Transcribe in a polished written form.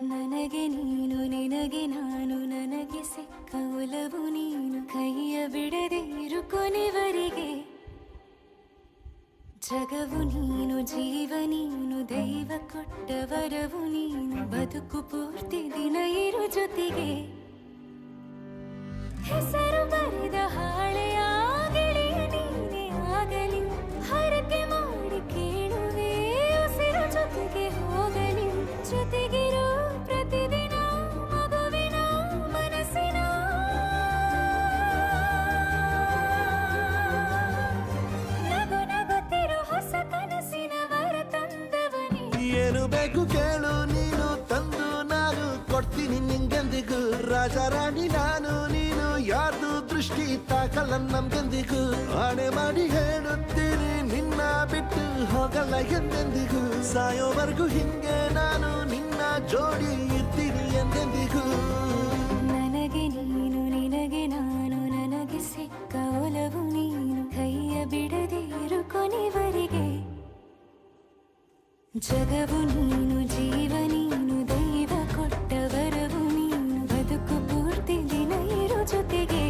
ನನಗೆ ನೀನು ನಿನಗೆ ನಾನು ನನಗೆ ಸಿಕ್ಕ ಒಲವು ನೀನು ಕೈಯ ಬಿಡದೆ ಇರು ಕೊನೆವರೆಗೆ ಜಗವು ನೀನು ಜೀವ ನೀನು ದೈವ ಕೊಟ್ಟ ವರವು ನೀನು ಬದುಕು ಪೂರ್ತಿ ದಿನ ಇರು ಜೊತೆಗೆ ಹೆಸರು ಬರೆದ ಹಾಳೆಯ ಗೆಳೆಯ ನೀನೇ ಆಗಲಿ ಹರಕೆ ಮಾಡಿ ಕೇಳುವೆ ಉಸಿರು ಜೊತೆಗೆ ಹೋಗಲಿ ಜೊತೆಗಿರೋ ಪ್ರತಿದಿನ ಮಗುವಿನ ಮನಸ್ಸಿನ ನಗು ನಗುತ್ತಿರೋ ಹೊಸ ಕನಸಿನ ವರ ತಂದವನೇ ಏನು ಬೇಕು ಕೇಳು ನೀನು ತಂದು ನಾನು ಕೊಡ್ತೀನಿ ನಿಂಗೆಂದಿಗೂ ರಾಜ ರಾಣಿ ನಾನು ನೀನು ಯಾರ್ದು ದೃಷ್ಟಿ ತಾಕಲ್ಲ ನಮ್ಗೆಂದಿಗೂ ಆಣೆ ಮಾಡಿ ಹೇಳುತ್ತೀನಿ ನಿನ್ನ ಬಿಟ್ಟು ಹೋಗಲ್ಲ ಎಂದೆಂದಿಗೂ ಸಾಯೋವರೆಗೂ ಹಿಂಗೆ ನಾನು ನಿನ್ನ ಜೋಡಿ ಇರ್ತೀನಿ ಎಂದೆಂದಿಗೂ ನನಗೆ ನೀನು ನಿನಗೆ ನಾನು ನನಗೆ ಸಿಕ್ಕ ಒಲವು ನೀನು ಕೈಯ ಬಿಡದೆ ಇರು ಕೊನೆವರೆಗೆ ಜಗವು ನೀನು ಜೀವ ನೀನು ದೈವ ಕೊಟ್ಟ ವರವು ನೀನು ಬದುಕು ಪೂರ್ತಿ ದಿನ ಇರು ಜೊತೆಗೆ